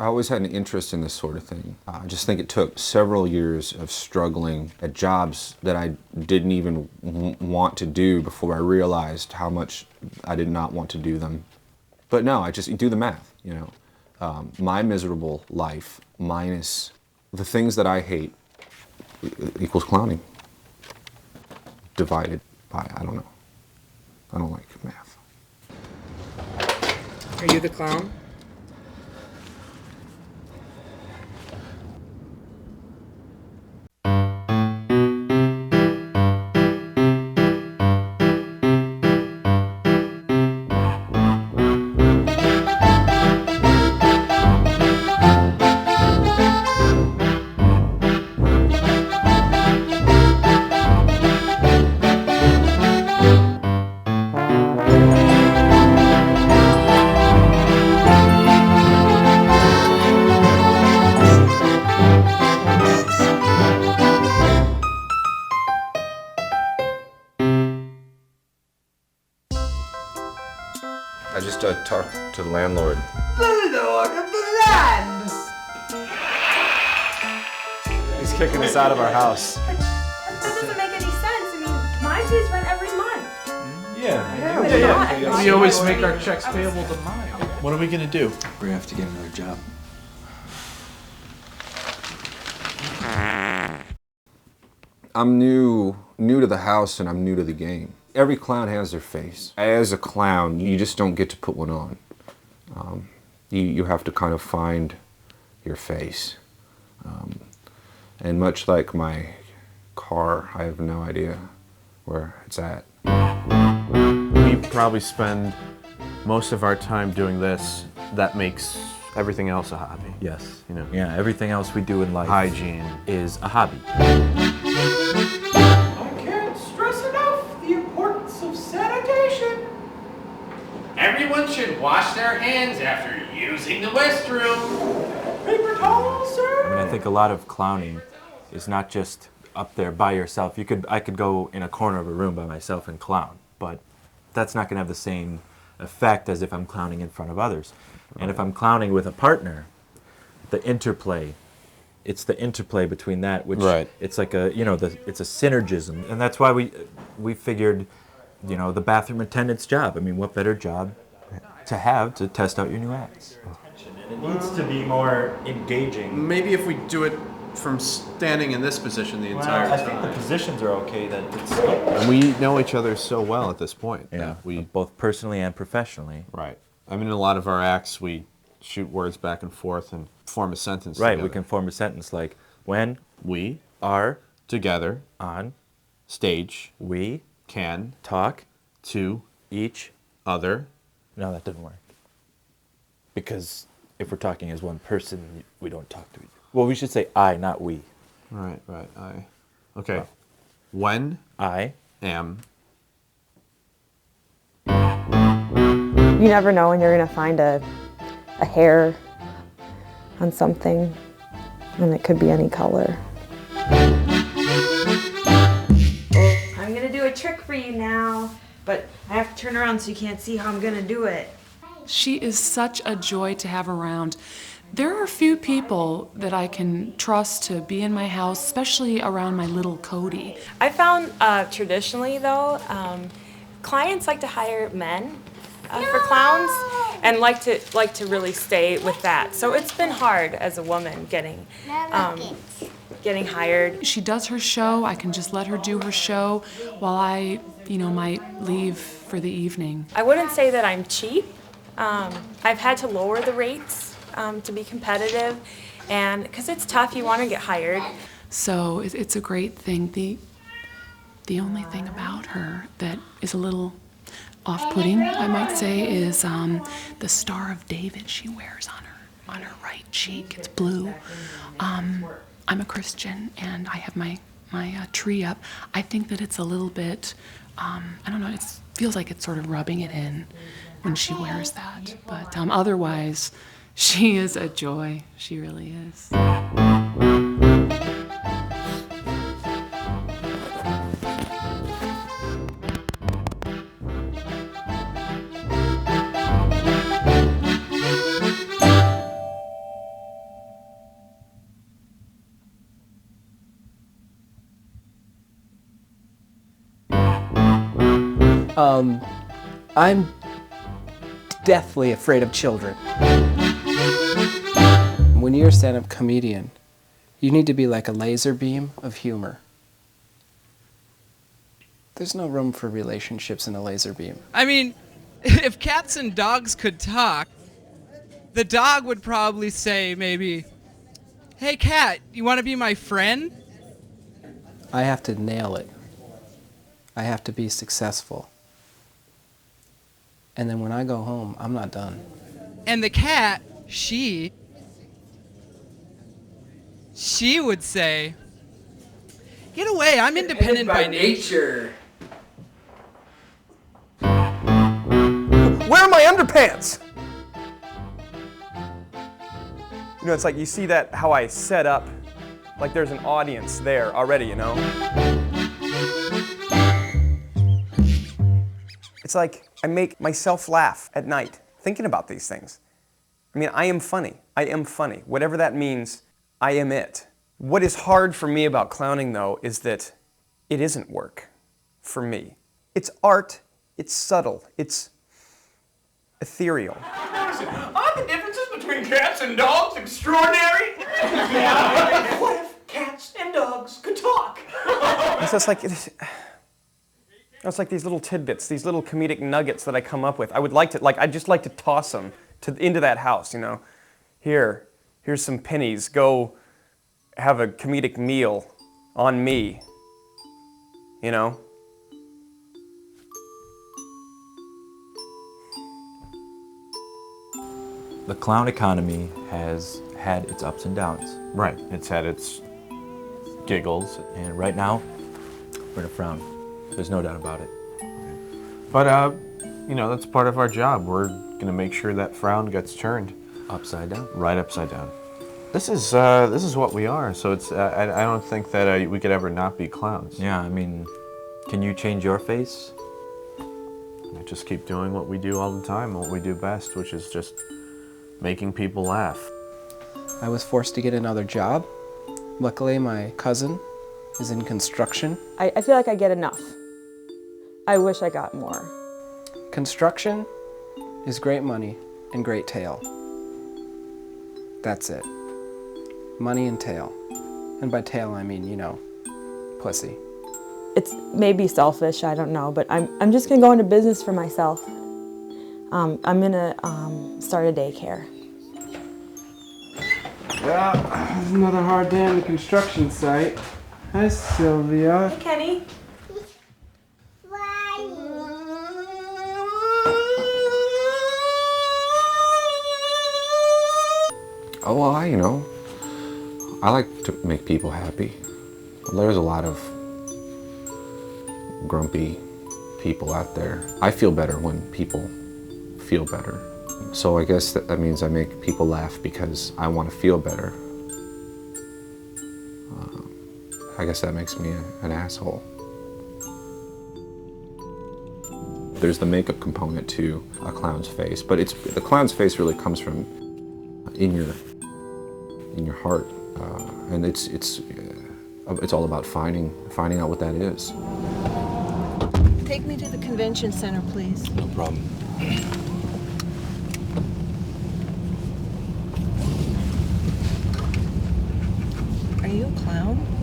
I always had an interest in this sort of thing. I just think it took several years of struggling at jobs that I didn't even want to do before I realized how much I did not want to do them. But no, I just do the math, you know. My miserable life minus the things that I hate equals clowning. Divided by, I don't know. I don't like math. Are you the clown? I just talked to the landlord. The Lord of the Land! He's kicking us out of our house. That doesn't make any sense. I mean, mine pays rent every month. Yeah. We always make our checks payable to mine. What are we gonna do? We have to get another job. I'm new to the house and I'm new to the game. Every clown has their face. As a clown, you just don't get to put one on. You have to kind of find your face. And much like my car, I have no idea where it's at. We probably spend most of our time doing this. That makes everything else a hobby. Yes. You know. Yeah, everything else we do in life Hygiene. is a hobby. I can't stress enough the importance of sanitation. Everyone should wash their hands after using the restroom. Paper towels, sir? I mean, I think a lot of clowning is not just up there by yourself. I could go in a corner of a room by myself and clown, but that's not gonna have the same effect as if I'm clowning in front of others. And if I'm clowning with a partner, the interplay, it's the interplay between that, which it's like a, you know, it's a synergism. And that's why we figured, you know, the bathroom attendant's job. I mean, what better job to have to test out your new acts? It needs to be more engaging. Maybe if we do it from standing in this position the entire I time. think the positions are okay. That it's And we know each other so well at this point. Yeah, that we both personally and professionally. right. I mean, in a lot of our acts, we shoot words back and forth and form a sentence. Right, together. we can form a sentence like, when We are together on stage we can talk to each. other. No, that didn't work. Because if we're talking as one person, we don't talk to each other. Well, we should say I, not we. Right. Okay. When I am You never know when you're going to find a hair on something, and it could be any color. I'm gonna do a trick for you now, but I have to turn around so you can't see how I'm gonna do it. She is such a joy to have around. There are few people that I can trust to be in my house, especially around my little Cody. I found traditionally, though, clients like to hire men for clowns, and like to really stay with that. So it's been hard as a woman getting hired. She does her show. I can just let her do her show while I, might leave for the evening. I wouldn't say that I'm cheap. I've had to lower the rates to be competitive, and because it's tough, you want to get hired. So it's a great thing. The only thing about her that is a little off-putting, I might say, is the Star of David she wears on her right cheek. It's blue. I'm a Christian and I have my tree up. I think that it's a little bit, I don't know, it feels like it's sort of rubbing it in when she wears that. But otherwise, she is a joy. She really is. I'm deathly afraid of children. When you're a stand-up comedian, you need to be like a laser beam of humor. There's no room for relationships in a laser beam. I mean, if cats and dogs could talk, the dog would probably say maybe, "Hey cat, you want to be my friend?" I have to nail it. I have to be successful. And then when I go home, I'm not done. And the cat, she would say, "Get away, I'm independent by nature." Where are my underpants? You know, it's like you see that, how I set up, like there's an audience there already, you know? It's like I make myself laugh at night thinking about these things. I mean, I am funny. I am funny. Whatever that means, I am it. What is hard for me about clowning, though, is that it isn't work for me. It's art, it's subtle, it's ethereal. Aren't the differences between cats and dogs extraordinary? Yeah. What if cats and dogs could talk? And so it's like these little tidbits, these little comedic nuggets that I come up with. I'd just like to toss them into that house, you know. Here's some pennies. Go have a comedic meal on me, you know. The clown economy has had its ups and downs. Right. It's had its giggles. And right now, we're in a frown. There's no doubt about it. But, you know, that's part of our job. We're going to make sure that frown gets turned. Upside down? Right upside down. This is what we are, so it's, I don't think that we could ever not be clowns. Yeah, I mean, can you change your face? I just keep doing what we do all the time, what we do best, which is just making people laugh. I was forced to get another job. Luckily, my cousin is in construction. I feel like I get enough. I wish I got more. Construction is great money and great tail. That's it. Money and tail. And by tail, I mean, you know, pussy. It's maybe selfish, I don't know, but I'm just gonna go into business for myself. I'm gonna start a daycare. Yeah, it's another hard day on the construction site. Hi, Sylvia. Hey, Kenny. Oh, well, I like to make people happy. There's a lot of grumpy people out there. I feel better when people feel better. So I guess that means I make people laugh because I want to feel better. I guess that makes me an asshole. There's the makeup component to a clown's face, but the clown's face really comes from in your heart, and it's all about finding out what that is. Take me to the convention center, please. No problem. Are you a clown?